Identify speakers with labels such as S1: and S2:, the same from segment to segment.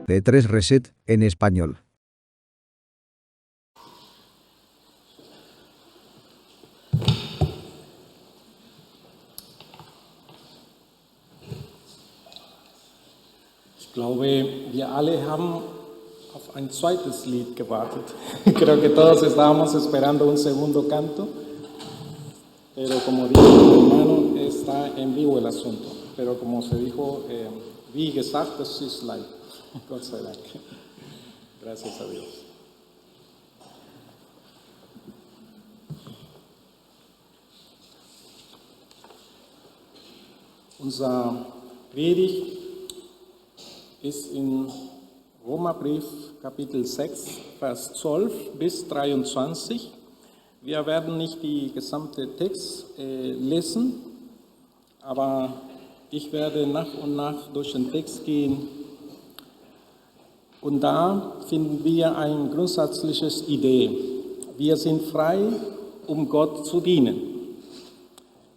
S1: de 3 Reset en español.
S2: Ich glaube, wir alle haben auf ein zweites Lied gewartet. Creo que todos estábamos esperando un segundo canto, pero como dijo mi hermano, está en vivo el asunto. Pero como se dijo, wie gesagt, das ist live. Gott sei Dank. Gracias a Dios. Unser Predigt ist in Römerbrief Kapitel 6, Vers 12 bis 23. Wir werden nicht die gesamte Text lesen, aber ich werde nach und nach durch den Text gehen. Und da finden wir eine grundsätzliche Idee. Wir sind frei, um Gott zu dienen.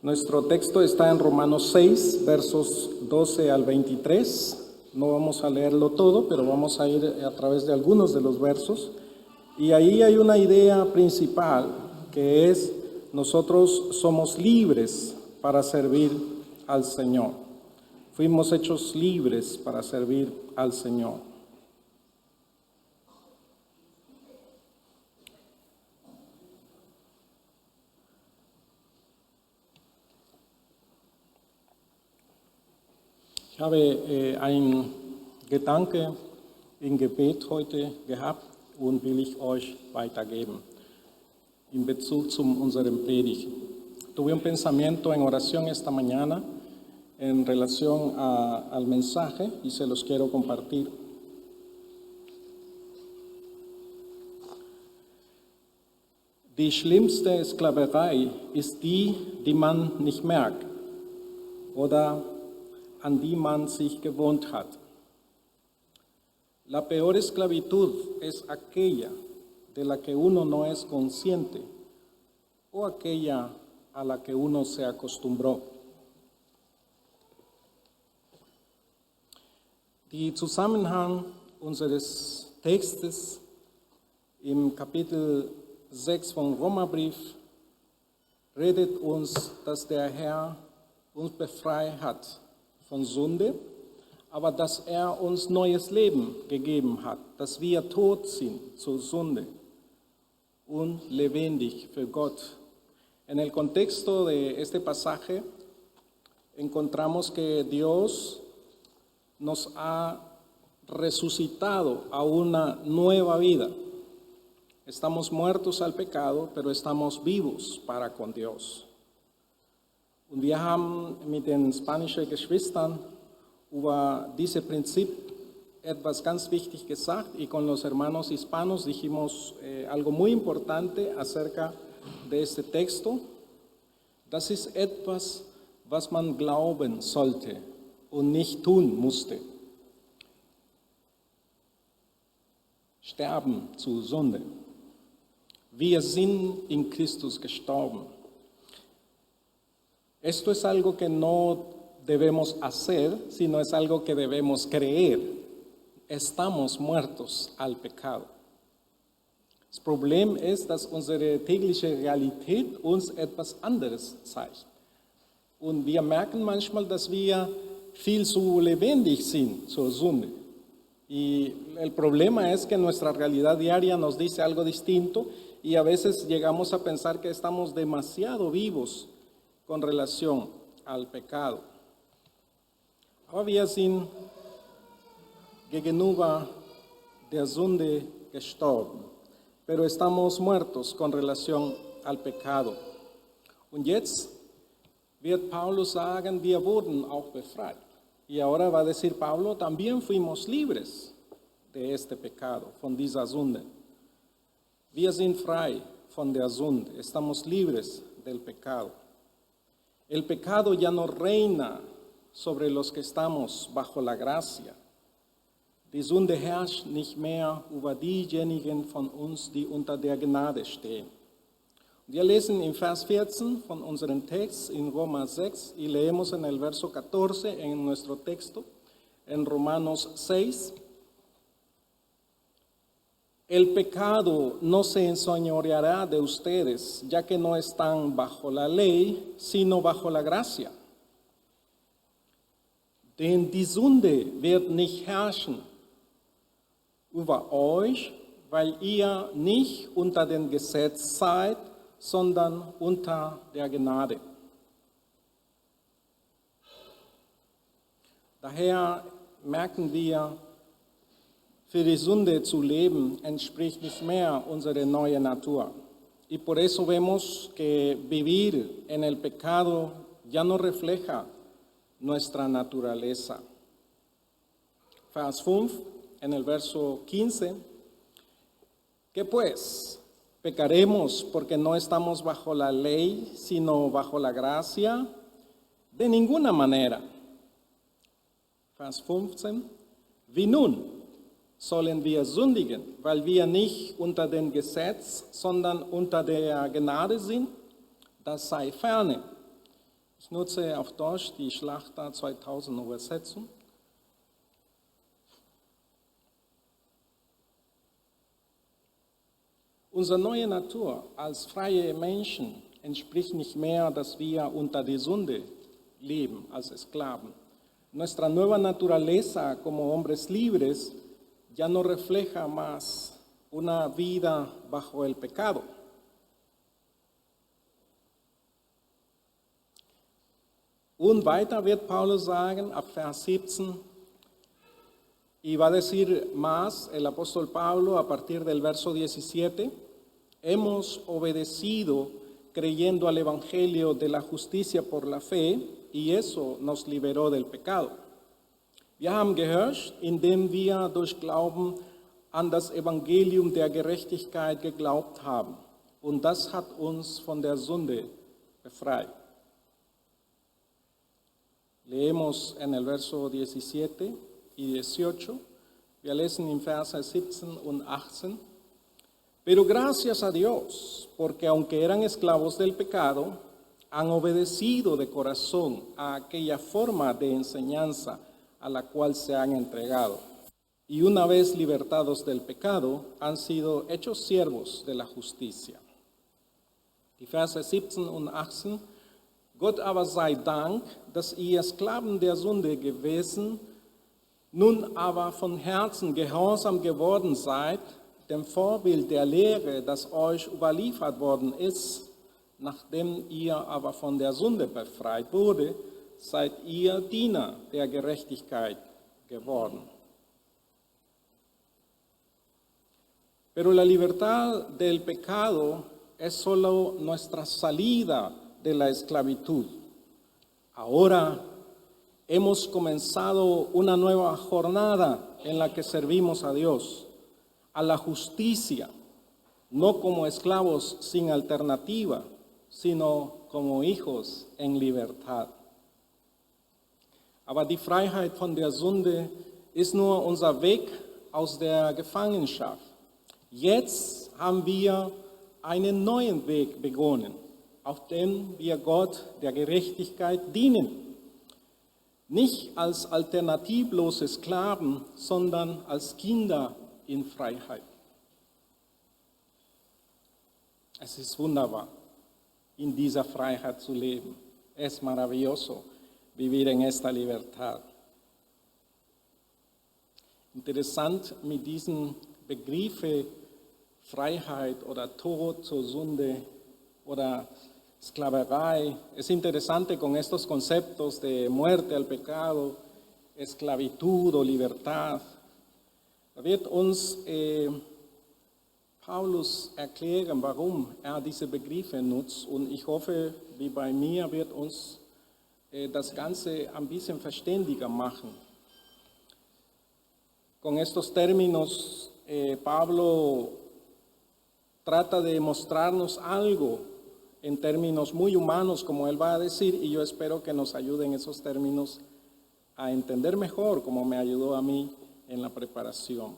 S2: Nuestro texto está en Romanos 6, versos 12 al 23. No vamos a leerlo todo, pero vamos a ir a través de algunos de los versos. Y ahí hay una idea principal, que es: nosotros somos libres para servir al Señor. Fuimos hechos libres para servir al Señor. Ich habe einen Gedanke im Gebet heute gehabt und will ich euch weitergeben en Bezug zu unserem Predigt. Tuve un pensamiento en oración esta mañana en relación al mensaje y se los quiero compartir. Die schlimmste Sklaverei ist die, die man nicht merkt oder an die man sich gewohnt hat. La peor esclavitud es aquella de la que uno no es consciente o aquella a la que uno se acostumbró. Die Zusammenhang unseres Textes im Kapitel 6 vom Römerbrief redet uns, dass der Herr uns befreit hat von Sünde, aber dass uns neues Leben gegeben hat, dass wir tot sind zur Sünde und lebendig für Gott. En el contexto de este pasaje encontramos que Dios nos ha resucitado a una nueva vida. Estamos muertos al pecado, pero estamos vivos para con Dios. Und wir haben mit den spanischen Geschwistern über dieses Prinzip etwas ganz wichtig gesagt y con los hermanos hispanos dijimos algo muy importante acerca de este texto. Das ist etwas, was man glauben sollte und nicht tun musste. Sterben zur Sünde. Wir sind in Christus gestorben. Esto es algo que no debemos hacer, sino es algo que debemos creer. Estamos muertos al pecado. Das Problem ist, dass unsere tägliche Realität uns etwas anderes zeigt. Und wir merken manchmal, dass wir viel zu lebendig sind zur Sünde. Y el problema es que nuestra realidad diaria nos dice algo distinto y a veces llegamos a pensar que estamos demasiado vivos con relación al pecado. Aber wir sind gegenüber der Sünde gestorben, pero estamos muertos con relación al pecado. Und jetzt wird Paulus sagen, wir wurden auch befreit. Y ahora va a decir Pablo, también fuimos libres de este pecado, von dieser Sünde. Wir sind frei von der Sünde, estamos libres del pecado. El pecado ya no reina sobre los que estamos bajo la gracia. Die Sünde herrscht nicht mehr über diejenigen von uns, die unter der Gnade stehen. Wir lesen en Vers 14 von unserem Text in Roma 6 y leemos en el verso 14 en nuestro texto en Romanos 6. el pecado no se enseñoreará de ustedes, ya que no están bajo la ley, sino bajo la gracia. Denn die Sünde wird nicht herrschen über euch, weil ihr nicht unter dem Gesetz seid, sondern unter der Gnade. Daher merken wir, für die Sünde zu leben entspricht nicht mehr unserer neuen Natur. Y por eso vemos que vivir en el pecado ya no refleja nuestra naturaleza. Vers 5, en el verso 15, ¿qué pues? ¿Pecaremos porque no estamos bajo la ley, sino bajo la gracia? De ninguna manera. Vers 15, wie nun? Sollen wir sündigen, weil wir nicht unter dem Gesetz, sondern unter der Gnade sind? Das sei ferne. Ich nutze auf Deutsch die Schlachter 2000 Übersetzung. Unsere neue Natur als freie Menschen entspricht nicht mehr, dass wir unter der Sünde leben als Esklaven. Nuestra nueva naturaleza como hombres libres ya no refleja más una vida bajo el pecado. Und weiter wird Paulus sagen, ab Vers 17, y va a decir más el apóstol Pablo a partir del verso 17, hemos obedecido creyendo al evangelio de la justicia por la fe, y eso nos liberó del pecado. Wir haben gehört, indem wir durch Glauben an das Evangelium der Gerechtigkeit geglaubt haben. Und das hat uns von der Sünde befreit. Leemos en el verso 17 y 18. Wir lesen en Verse 17 und 18. Pero gracias a Dios, porque aunque eran esclavos del pecado, han obedecido de corazón a aquella forma de enseñanza a la cual se han entregado. Y una vez libertados del pecado, han sido hechos siervos de la justicia. Die Verse 17 und 18. Gott aber sei Dank, dass ihr Sklaven der Sünde gewesen, nun aber von Herzen gehorsam geworden seid, dem Vorbild der Lehre, das euch überliefert worden ist. Nachdem ihr aber von der Sünde befreit wurde, seid ihr Diener der Gerechtigkeit geworden. Pero la libertad del pecado es solo nuestra salida de la esclavitud. Ahora hemos comenzado una nueva jornada en la que servimos a Dios, a la justicia, no como esclavos sin alternativa, sino como hijos en libertad. Aber die Freiheit von der Sünde ist nur unser Weg aus der Gefangenschaft. Jetzt haben wir einen neuen Weg begonnen, auf dem wir Gott der Gerechtigkeit dienen. Nicht als alternativlose Sklaven, sondern als Kinder in Freiheit. Es ist wunderbar, in dieser Freiheit zu leben. Es maravilloso vivir en esta libertad. Interessant mit diesen Begriffen Freiheit oder Tod zur Sünde oder Sklaverei. Es interesante con estos conceptos de muerte al pecado, esclavitud o libertad. Da wird uns Paulus erklären, warum diese Begriffe nutzt. Und ich hoffe, wie bei mir, wird uns das Ganze ein bisschen verständiger machen. Con estos términos, Pablo trata de mostrarnos algo en términos muy humanos, como él va a decir, y yo espero que nos ayuden esos términos a entender mejor, como me ayudó a mí en la preparación.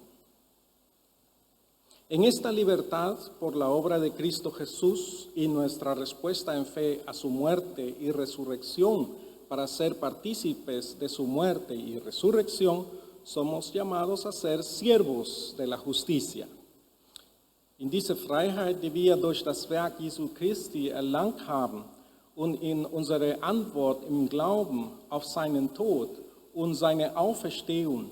S2: En esta libertad por la obra de Cristo Jesús y nuestra respuesta en fe a su muerte y resurrección para ser partícipes de su muerte y resurrección, somos llamados a ser siervos de la justicia. In diese Freiheit, die wir durch das Werk Jesu Christi erlangt haben und in unsere Antwort im Glauben auf seinen Tod und seine Auferstehung,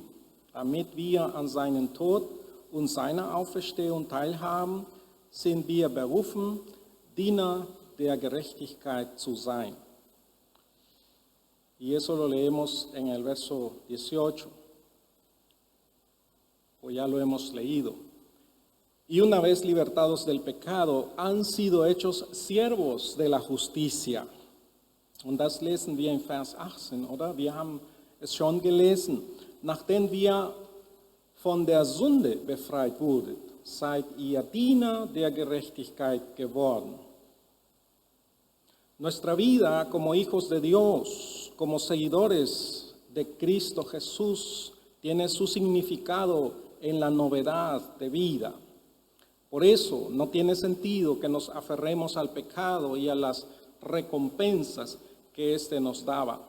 S2: damit wir an seinen Tod und seiner Auferstehung teilhaben, sind wir berufen, Diener der Gerechtigkeit zu sein. Y eso lo leemos en el verso 18, o ya lo hemos leído. Y una vez libertados del pecado, han sido hechos siervos de la justicia. Und das lesen wir in Vers 18, oder? Wir haben es schon gelesen. Nachdem wir von der Sünde befreit wurden, seid ihr Diener der Gerechtigkeit geworden. Nuestra vida como hijos de Dios, como seguidores de Cristo Jesús, tiene su significado en la novedad de vida. Por eso no tiene sentido que nos aferremos al pecado y a las recompensas que éste nos daba.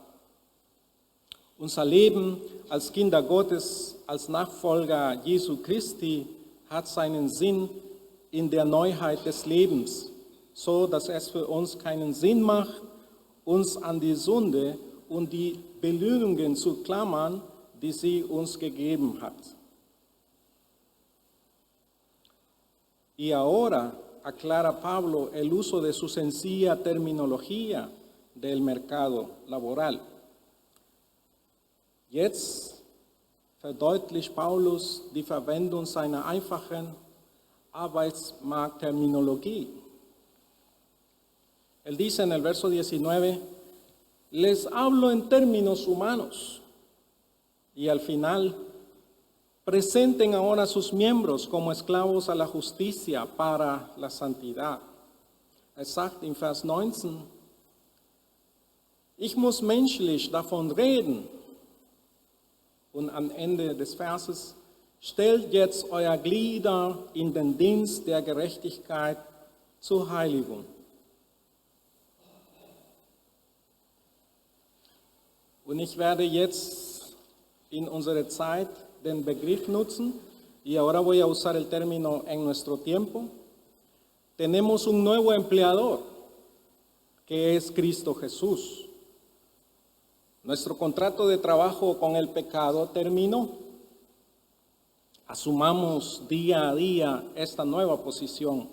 S2: Unser Leben als Kinder Gottes, als Nachfolger Jesu Christi, hat seinen Sinn in der Neuheit des Lebens, so dass es für uns keinen Sinn macht, uns an die Sünde und die Belohnungen zu klammern, die sie uns gegeben hat. Y ahora aclara Pablo el uso de su sencilla terminología del mercado laboral. Jetzt verdeutlicht Paulus die Verwendung seiner einfachen Arbeitsmarktterminologie. Él dice en el verso 19, les hablo en términos humanos, y al final, presenten ahora a sus miembros como esclavos a la justicia para la santidad. Er sagt in Vers 19, ich muss menschlich davon reden. Und am Ende des Verses, stellt jetzt euer Glieder in den Dienst der Gerechtigkeit zur Heiligung. Und ich werde jetzt in unserer Zeit den Begriff nutzen, y ahora voy a usar el término en nuestro tiempo. Tenemos un nuevo empleador, que es Cristo Jesús. Nuestro contrato de trabajo con el pecado terminó. Asumamos día a día esta nueva posición.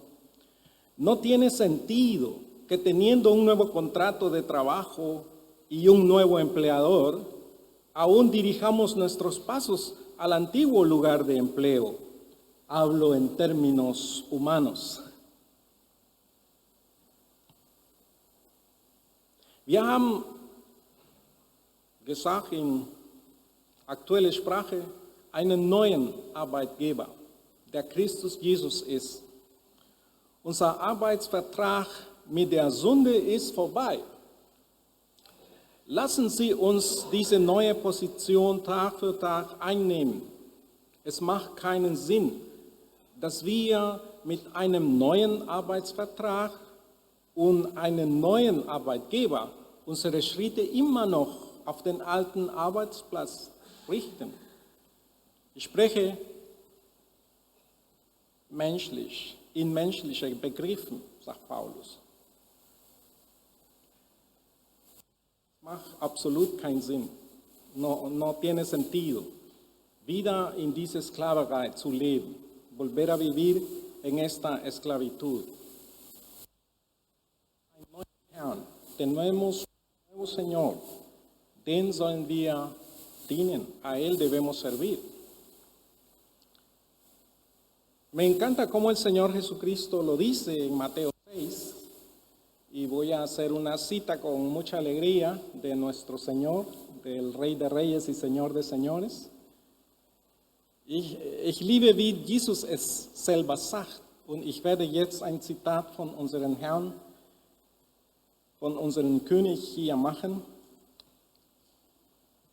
S2: No tiene sentido que teniendo un nuevo contrato de trabajo y un nuevo empleador, aún dirijamos nuestros pasos al antiguo lugar de empleo. Hablo en términos humanos. Wir haben gesagt in aktueller Sprache einen neuen Arbeitgeber, der Christus Jesus ist. Unser Arbeitsvertrag mit der Sünde ist vorbei. Lassen Sie uns diese neue Position Tag für Tag einnehmen. Es macht keinen Sinn, dass wir mit einem neuen Arbeitsvertrag und einem neuen Arbeitgeber unsere Schritte immer noch auf den alten Arbeitsplatz richten. Ich spreche menschlich, in menschlichen Begriffen, sagt Paulus. Macht absolut keinen Sinn, no tiene sentido, wieder in dieser Sklaverei zu leben, volver a vivir en esta esclavitud. Ein neuer Herrn, tenemos un nuevo Señor, den sollen wir dienen, a Él debemos servir. Me encanta cómo el Señor Jesucristo lo dice en Mateo 6, y voy a hacer una cita con mucha alegría de nuestro Señor, del Rey de Reyes y Señor de Señores. Ich liebe, wie Jesus es selber sagt, und ich werde jetzt ein Zitat von unserem Herrn, von unserem König hier machen,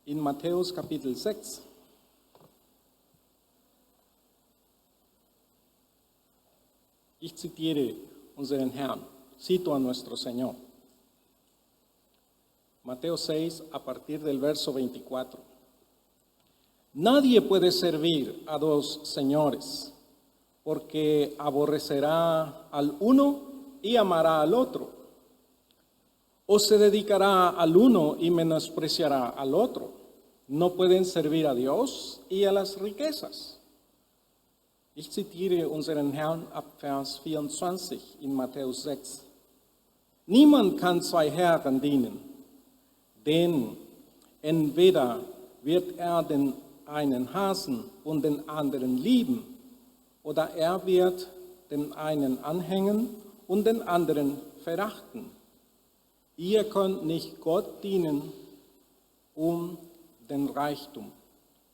S2: in Matthäus Kapitel 6. Ich zitiere unseren Herrn. Cito a nuestro Señor. Mateo 6, a partir del verso 24. Nadie puede servir a dos señores, porque aborrecerá al uno y amará al otro, o se dedicará al uno y menospreciará al otro. No pueden servir a Dios y a las riquezas. Ich zitiere unseren Herrn ab Vers 24 in Matthäus 6. Niemand kann zwei Herren dienen, denn entweder wird er den einen hassen und den anderen lieben, oder er wird den einen anhängen und den anderen verachten. Ihr könnt nicht Gott dienen den Reichtum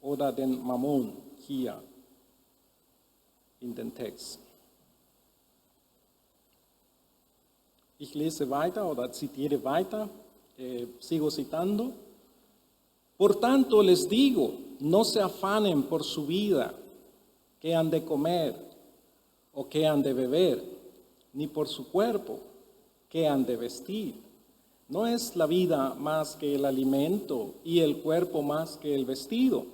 S2: oder den Mammon hier in den Text. Ich lese weiter oder zitiere weiter, sigo citando. Por tanto les digo, no se afanen por su vida, qué han de comer o qué han de beber, ni por su cuerpo, qué han de vestir. ¿No es la vida más que el alimento y el cuerpo más que el vestido?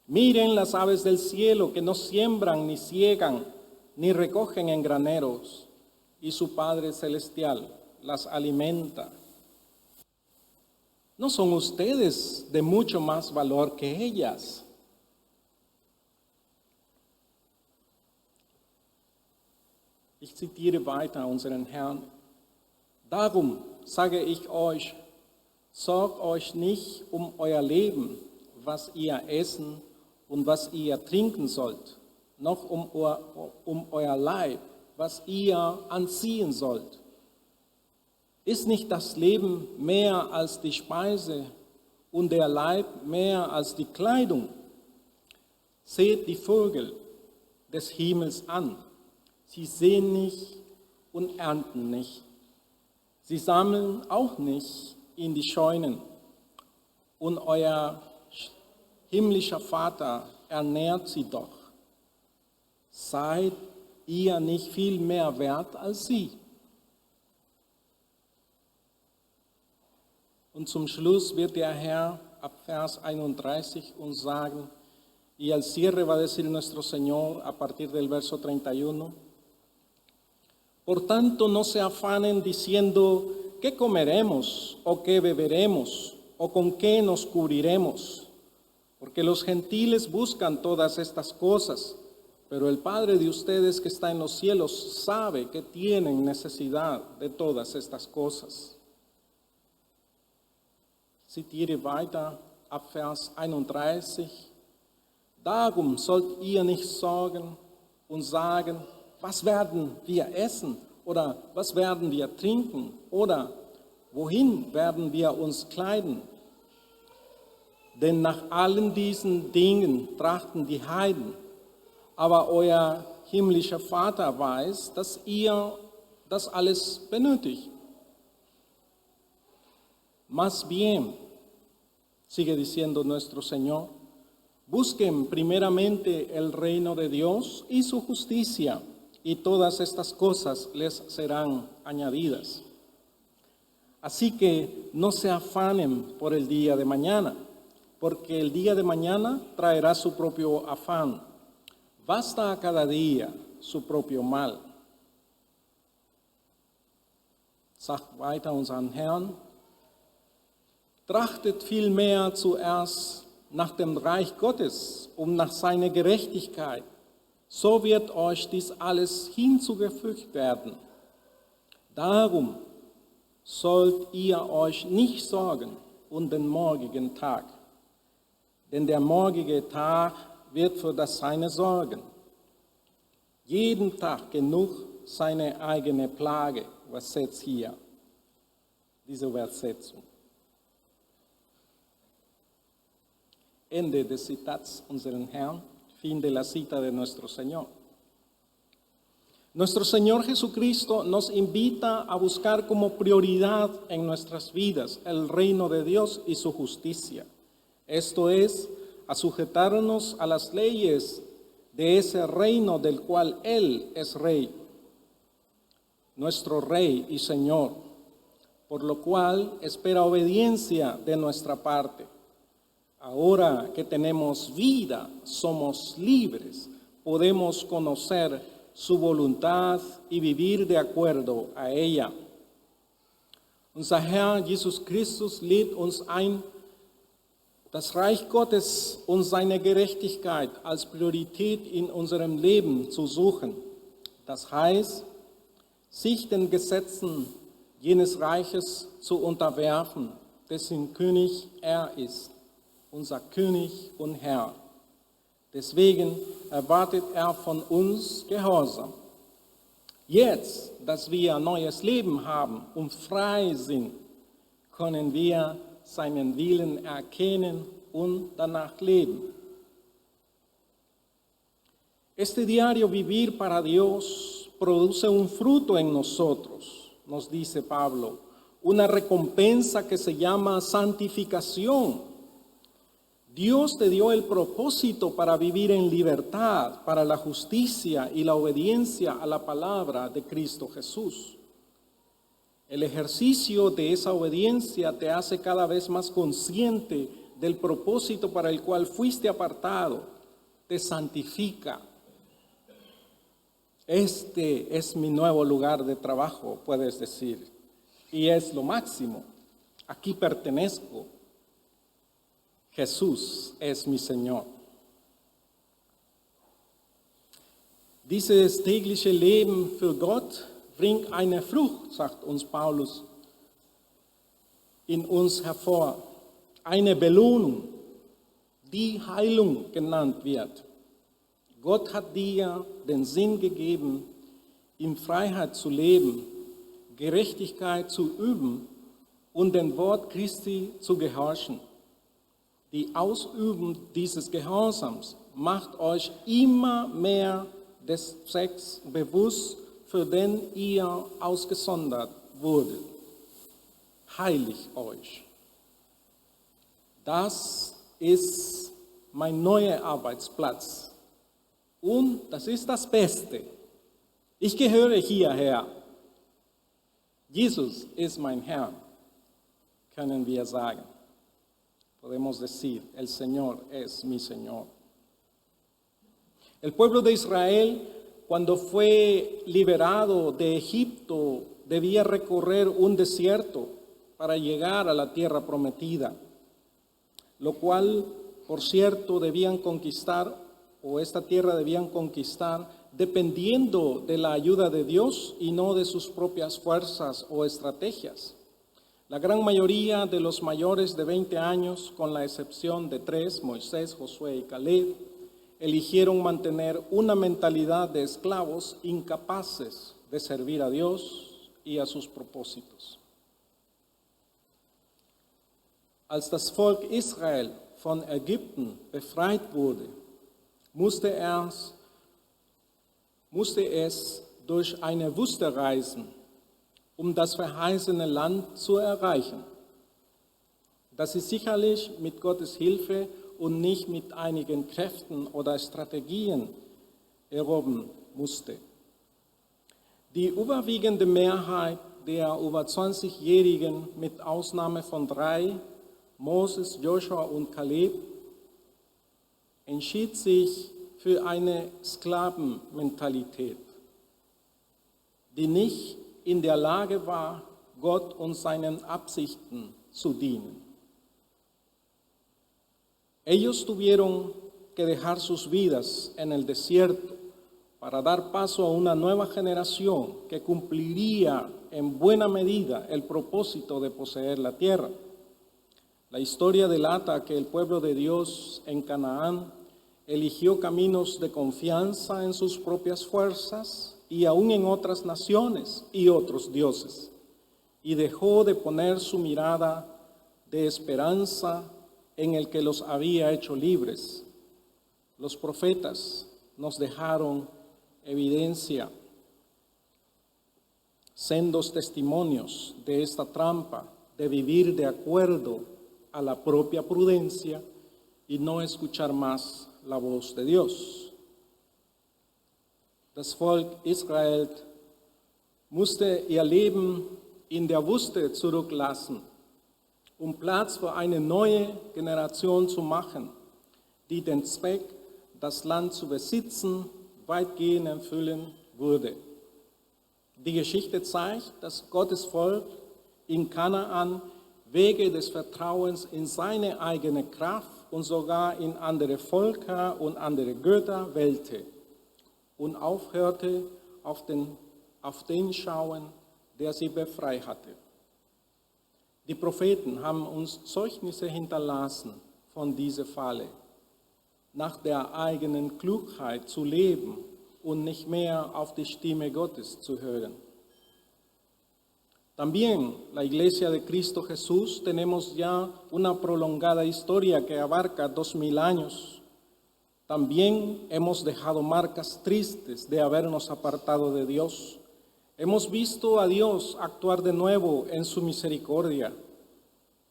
S2: Miren las aves del cielo que no siembran ni ciegan ni recogen en graneros, y su Padre Celestial las alimenta. ¿No son ustedes de mucho más valor que ellas? Ich zitiere weiter unseren Herrn. Darum sage ich euch, sorgt euch nicht um euer Leben, was ihr essen und was ihr trinken sollt, noch um euer Leib, was ihr anziehen sollt. Ist nicht das Leben mehr als die Speise und der Leib mehr als die Kleidung? Seht die Vögel des Himmels an. Sie säen nicht und ernten nicht. Sie sammeln auch nicht in die Scheunen. Und euer himmlischer Vater ernährt sie doch. Seid ihr nicht viel mehr wert als sie? Und zum Schluss wird der Herr ab Vers 31 uns sagen, y al cierre va a decir nuestro Señor a partir del verso 31, por tanto no se afanen diciendo, ¿qué comeremos o qué beberemos o con qué nos cubriremos? Porque los gentiles buscan todas estas cosas, pero el Padre de ustedes que está en los cielos sabe que tienen necesidad de todas estas cosas. Zitiere weiter ab Vers 31. Darum sollt ihr nicht sorgen und sagen, was werden wir essen oder was werden wir trinken oder wohin werden wir uns kleiden? Denn nach allen diesen Dingen trachten die Heiden, aber euer himmlischer Vater weiß, dass ihr das alles benötigt. Más bien, sigue diciendo nuestro Señor, busquen primeramente el reino de Dios y su justicia, y todas estas cosas les serán añadidas. Así que no se afanen por el día de mañana, porque el día de mañana traerá su propio afán. Basta a cada día su propio mal. Sagt weiter unseren Herrn, trachtet vielmehr zuerst nach dem Reich Gottes und nach seiner Gerechtigkeit, so wird euch dies alles hinzugefügt werden. Darum sollt ihr euch nicht sorgen um den morgigen Tag, denn der morgige Tag wird für das Seine sorgen. Jeden Tag genug seine eigene Plage, was setzt hier, diese Übersetzung. Ende des Zitats unseren Herrn, fin de la cita de nuestro Señor. Nuestro Señor Jesucristo nos invita a buscar como prioridad en nuestras vidas el reino de Dios y su justicia. Esto es, a sujetarnos a las leyes de ese reino del cual Él es Rey, nuestro Rey y Señor, por lo cual espera obediencia de nuestra parte. Ahora que tenemos vida, somos libres podemos conocer su voluntad y vivir de acuerdo a ella. Unser Herr Jesus Christus lädt uns ein, das Reich Gottes und seine Gerechtigkeit als Priorität in unserem Leben zu suchen. Das heißt, sich den Gesetzen jenes Reiches zu unterwerfen, dessen König er ist, unser König und Herr. Deswegen erwartet er von uns Gehorsam. Jetzt, dass wir ein neues Leben haben und frei sind, können wir seinen Willen erkennen und danach leben. Este diario vivir para Dios produce un fruto en nosotros, nos dice Pablo, una recompensa que se llama santificación. Dios te dio el propósito para vivir en libertad, para la justicia y la obediencia a la palabra de Cristo Jesús. El ejercicio de esa obediencia te hace cada vez más consciente del propósito para el cual fuiste apartado, te santifica. Este es mi nuevo lugar de trabajo, puedes decir, y es lo máximo. Aquí pertenezco. Jesús es mi Señor. Dieses tägliche Leben für Gott bringt eine Frucht, sagt uns Paulus, in uns hervor. Eine Belohnung, die Heilung genannt wird. Gott hat dir den Sinn gegeben, in Freiheit zu leben, Gerechtigkeit zu üben und dem Wort Christi zu gehorchen. Die Ausübung dieses Gehorsams macht euch immer mehr des Zwecks bewusst, für den ihr ausgesondert wurdet. Heiligt euch. Das ist mein neuer Arbeitsplatz. Und das ist das Beste. Ich gehöre hierher. Jesus ist mein Herr, können wir sagen. Podemos decir, el Señor es mi Señor. El pueblo de Israel, cuando fue liberado de Egipto, debía recorrer un desierto para llegar a la tierra prometida, lo cual, por cierto, debían conquistar, o esta tierra debían conquistar, dependiendo de la ayuda de Dios y no de sus propias fuerzas o estrategias. La gran mayoría de los mayores de 20 años, con la excepción de 3, Moisés, Josué y Caleb, eligieron mantener una mentalidad de esclavos incapaces de servir a Dios y a sus propósitos. Als das Volk Israel von Ägypten befreit wurde, musste es durch eine Wüste reisen, das verheißene Land zu erreichen, das sie sicherlich mit Gottes Hilfe und nicht mit einigen Kräften oder Strategien erobern musste. Die überwiegende Mehrheit der über 20-Jährigen, mit Ausnahme von 3, Moses, Joshua und Kaleb, entschied sich für eine Sklavenmentalität, die nicht in der Lage war, Gott und seinen Absichten zu dienen. Ellos tuvieron que dejar sus vidas en el desierto para dar paso a una nueva generación que cumpliría en buena medida el propósito de poseer la tierra. La historia delata que el pueblo de Dios en Canaán eligió caminos de confianza en sus propias fuerzas y aún en otras naciones y otros dioses, y dejó de poner su mirada de esperanza en el que los había hecho libres. Los profetas nos dejaron evidencia, sendos testimonios de esta trampa de vivir de acuerdo a la propia prudencia y no escuchar más la voz de Dios. Das Volk Israel musste ihr Leben in der Wüste zurücklassen, Platz für eine neue Generation zu machen, die den Zweck das Land zu besitzen, weitgehend erfüllen würde. Die Geschichte zeigt, dass Gottes Volk in Kanaan Wege des Vertrauens in seine eigene Kraft und sogar in andere Völker und andere Götter wählte und aufhörte auf den schauen, der sie befreit hatte. Die Propheten haben uns Zeugnisse hinterlassen von dieser Falle, nach der eigenen Klugheit zu leben und nicht mehr auf die Stimme Gottes zu hören. También la Iglesia de Cristo Jesús tenemos ya una prolongada historia que abarca 2000 años. También hemos dejado marcas tristes de habernos apartado de Dios. Hemos visto a Dios actuar de nuevo en su misericordia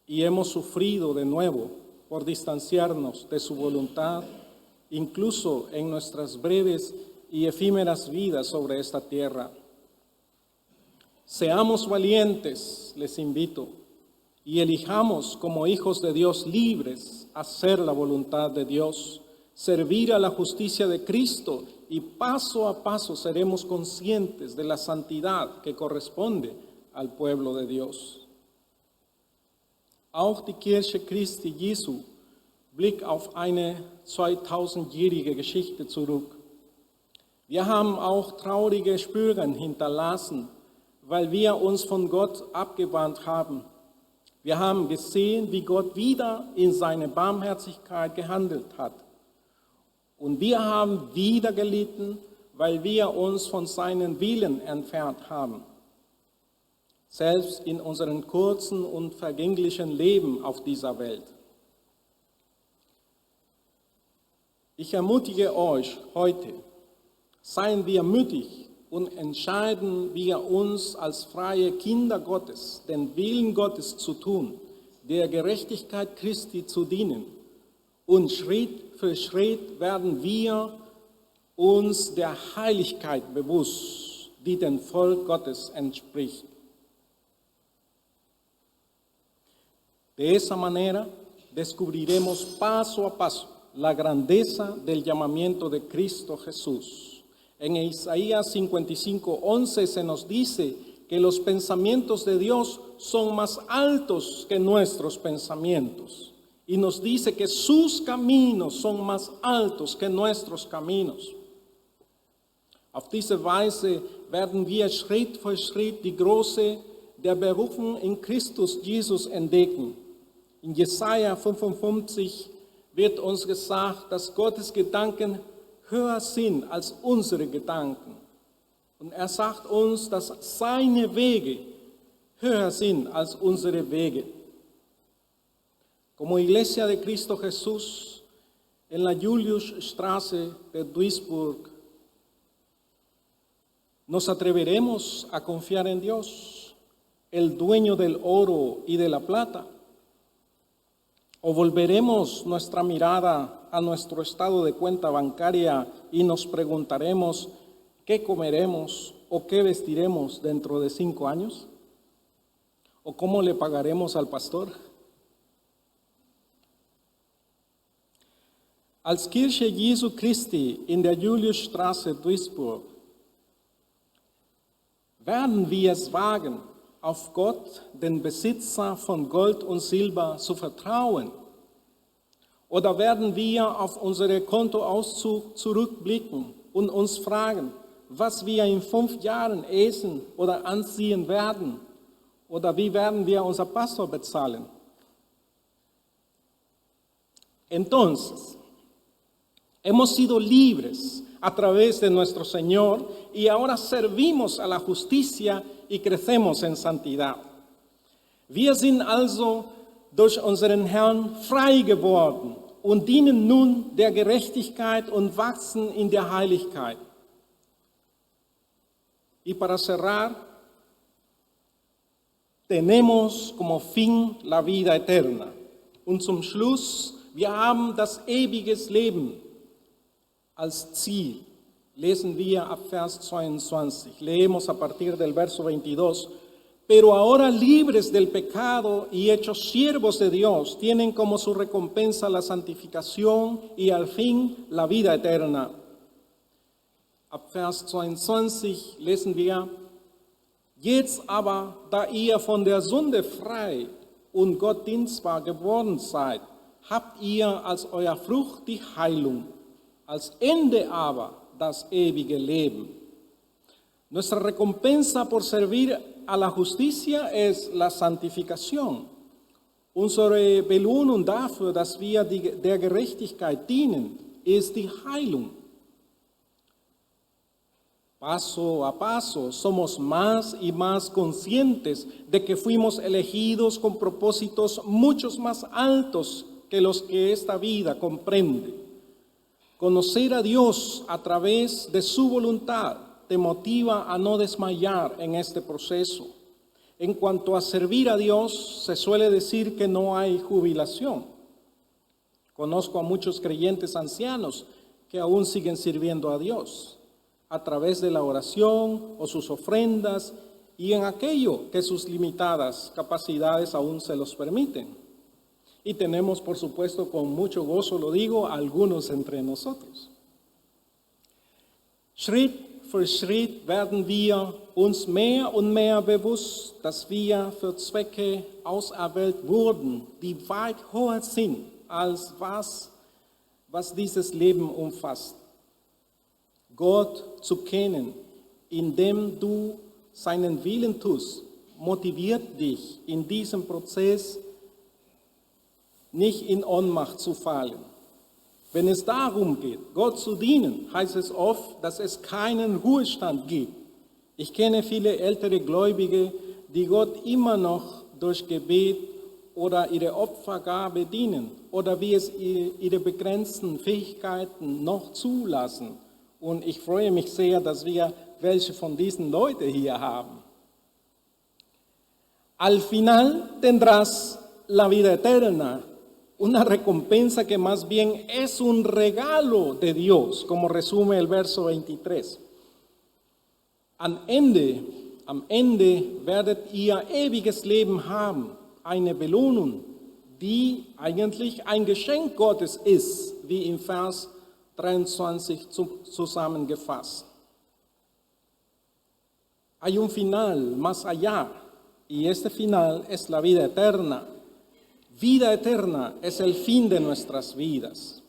S2: y hemos sufrido de nuevo por distanciarnos de su voluntad, incluso en nuestras breves y efímeras vidas sobre esta tierra. Seamos valientes, les invito, y elijamos como hijos de Dios libres hacer la voluntad de Dios, servir a la justicia de Cristo y paso a paso seremos conscientes de la santidad que corresponde al pueblo de Dios. Auch die Kirche Christi Jesu blickt auf eine 2000-jährige Geschichte zurück. Wir haben auch traurige Spuren hinterlassen, weil wir uns von Gott abgewandt haben. Wir haben gesehen, wie Gott wieder in seiner Barmherzigkeit gehandelt hat. Und wir haben wieder gelitten, weil wir uns von seinem Willen entfernt haben. Selbst in unserem kurzen und vergänglichen Leben auf dieser Welt. Ich ermutige euch heute, seien wir mutig und entscheiden wir uns als freie Kinder Gottes, den Willen Gottes zu tun, der Gerechtigkeit Christi zu dienen. Und Schritt für Schritt werden wir uns der Heiligkeit bewusst, die dem Volk Gottes entspricht. De esa manera descubriremos paso a paso la grandeza del llamamiento de Cristo Jesús. En Isaías 55:11 se nos dice que los pensamientos de Dios son más altos que nuestros pensamientos. Y nos dice que sus caminos son más altos que nuestros caminos. Auf diese Weise werden wir Schritt für Schritt die Größe der Berufung in Christus Jesus entdecken. In Jesaja 55 wird uns gesagt, dass Gottes Gedanken höher sind als unsere Gedanken. Und er sagt uns, dass seine Wege höher sind als unsere Wege. Como Iglesia de Cristo Jesús, en la Juliusstraße de Duisburg, nos atreveremos a confiar en Dios, el dueño del oro y de la plata. ¿O volveremos nuestra mirada a nuestro estado de cuenta bancaria y nos preguntaremos qué comeremos o qué vestiremos dentro de 5 años? ¿O cómo le pagaremos al pastor? Als Kirche Jesu Christi in der Juliusstraße Duisburg werden wir es wagen, auf Gott, den Besitzer von Gold und Silber, zu vertrauen? Oder werden wir auf unseren Kontoauszug zurückblicken und uns fragen, was wir in 5 Jahren essen oder anziehen werden? Oder wie werden wir unser Pastor bezahlen? Entonces, hemos sido libres a través de nuestro Señor y ahora servimos a la justicia y crecemos en santidad. Wir sind also durch unseren Herrn frei geworden und dienen nun der Gerechtigkeit und wachsen in der Heiligkeit. Y para cerrar, tenemos como fin la vida eterna. Und zum Schluss, wir haben das ewige Leben als Ziel. Lesen wir ab Vers 22. Leemos a partir del verso 22. pero ahora libres del pecado y hechos siervos de Dios, tienen como su recompensa la santificación y al fin la vida eterna. Ab Vers 22 lesen wir: Jetzt aber, da ihr von der Sünde frei und Gott dienstbar geworden seid, habt ihr als euer Frucht die Heilung, als Ende aber das ewige Leben. Nuestra recompensa por servir a la justicia es la santificación. Unsere Belohnung dafür, dass wir der Gerechtigkeit dienen, ist die Heilung. Paso a paso somos más y más conscientes de que fuimos elegidos con propósitos muchos más altos que los que esta vida comprende. Conocer a Dios a través de su voluntad te motiva a no desmayar en este proceso. En cuanto a servir a Dios, se suele decir que no hay jubilación. Conozco a muchos creyentes ancianos que aún siguen sirviendo a Dios a través de la oración o sus ofrendas y en aquello que sus limitadas capacidades aún se los permiten. Y tenemos, por supuesto, con mucho gozo, lo digo, algunos entre nosotros. Schritt für Schritt werden wir uns mehr und mehr bewusst, dass wir für Zwecke auserwählt wurden, die weit höher sind als was dieses Leben umfasst. Gott zu kennen, indem du seinen Willen tust, motiviert dich in diesem Prozess nicht in Ohnmacht zu fallen. Wenn es darum geht, Gott zu dienen, heißt es oft, dass es keinen Ruhestand gibt. Ich kenne viele ältere Gläubige, die Gott immer noch durch Gebet oder ihre Opfergabe dienen oder wie es ihre begrenzten Fähigkeiten noch zulassen. Und ich freue mich sehr, dass wir welche von diesen Leuten hier haben. Al final tendrás la vida eterna, una recompensa que más bien es un regalo de Dios, como resume el verso 23. Am Ende werdet ihr ewiges Leben haben, eine Belohnung, die eigentlich ein Geschenk Gottes ist, wie im Vers 23 zusammengefasst. Hay un final más allá, y este final es la vida eterna. Vida eterna es el fin de nuestras vidas.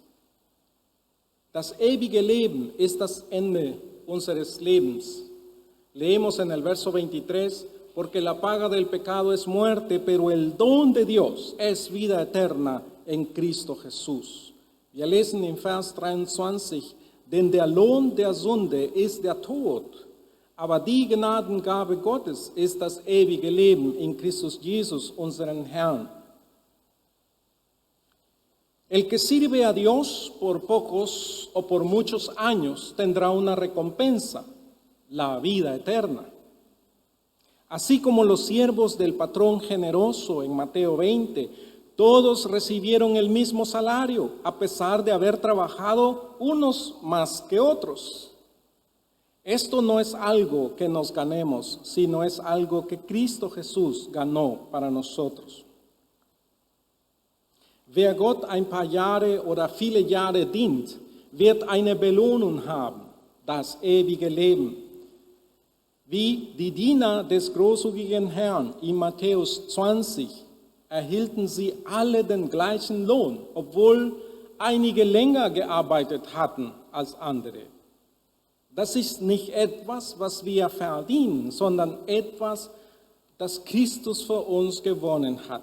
S2: Das ewige Leben ist das Ende unseres Lebens. Leemos en el verso 23, porque la paga del pecado es muerte, pero el don de Dios es vida eterna en Cristo Jesús. Wir lesen in Vers 23, denn der Lohn der Sünde ist der Tod, aber die Gnadengabe Gottes ist das ewige Leben in Christus Jesus, unseren Herrn. El que sirve a Dios por pocos o por muchos años tendrá una recompensa, la vida eterna. Así como los siervos del patrón generoso en Mateo 20, todos recibieron el mismo salario, a pesar de haber trabajado unos más que otros. Esto no es algo que nos ganemos, sino es algo que Cristo Jesús ganó para nosotros. Wer Gott ein paar Jahre oder viele Jahre dient, wird eine Belohnung haben, das ewige Leben. Wie die Diener des großzügigen Herrn in Matthäus 20 erhielten sie alle den gleichen Lohn, obwohl einige länger gearbeitet hatten als andere. Das ist nicht etwas, was wir verdienen, sondern etwas, das Christus für uns gewonnen hat.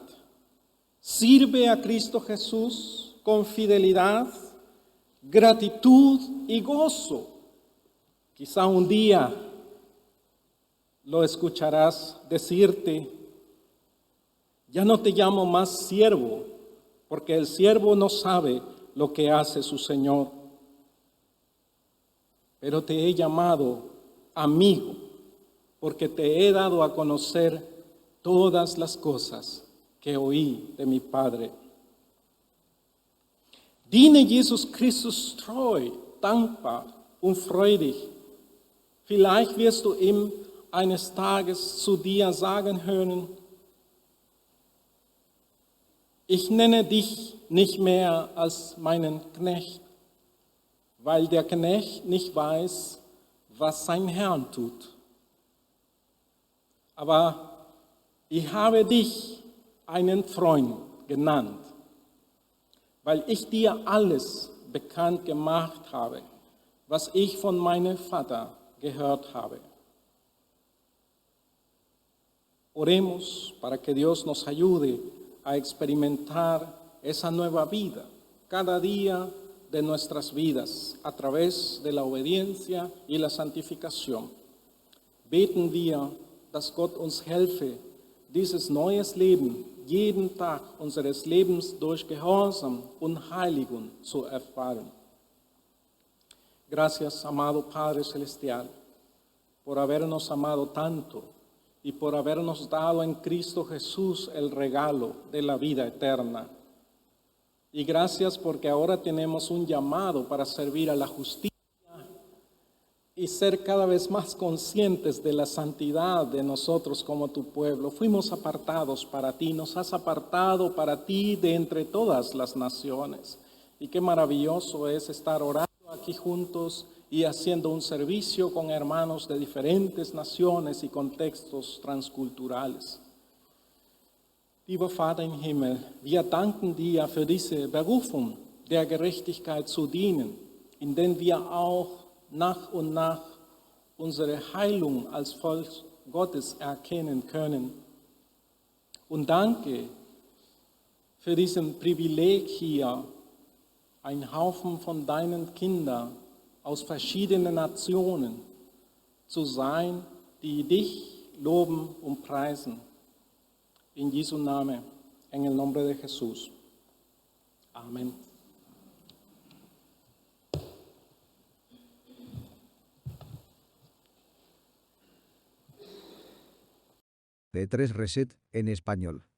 S2: Sirve a Cristo Jesús con fidelidad, gratitud y gozo. Quizá un día lo escucharás decirte: ya no te llamo más siervo, porque el siervo no sabe lo que hace su Señor. Pero te he llamado amigo, porque te he dado a conocer todas las cosas que oí de mi Padre. Diene Jesus Christus treu, dankbar und freudig. Vielleicht wirst du ihm eines Tages zu dir sagen hören, ich nenne dich nicht mehr als meinen Knecht, weil der Knecht nicht weiß, was sein Herr tut. Aber ich habe dich einen Freund genannt, weil ich dir alles bekannt gemacht habe, was ich von meinem Vater gehört habe. Oremos para que Dios nos ayude a experimentar esa nueva vida cada día de nuestras vidas a través de la obediencia y la santificación. Beten wir, dass Gott uns helfe, dieses neues Leben jeden Tag unseres Lebens durch Gehorsam und Heiligung zu erfahren. Gracias, amado Padre Celestial, por habernos amado tanto y por habernos dado en Cristo Jesús el regalo de la vida eterna. Y gracias porque ahora tenemos un llamado para servir a la justicia y ser cada vez más conscientes de la santidad de nosotros como tu pueblo. Fuimos apartados para ti, nos has apartado para ti de entre todas las naciones. Y qué maravilloso es estar orando aquí juntos y haciendo un servicio con hermanos de diferentes naciones y contextos transculturales. Lieber Vater im Himmel, wir danken dir für diese Berufung der Gerechtigkeit zu dienen, in der wir auch nach und nach unsere Heilung als Volk Gottes erkennen können. Und danke für diesen Privileg hier, ein Haufen von deinen Kindern aus verschiedenen Nationen zu sein, die dich loben und preisen. En Jesu Namen, en el nombre de Jesús. Amén.
S1: C3 Reset en español.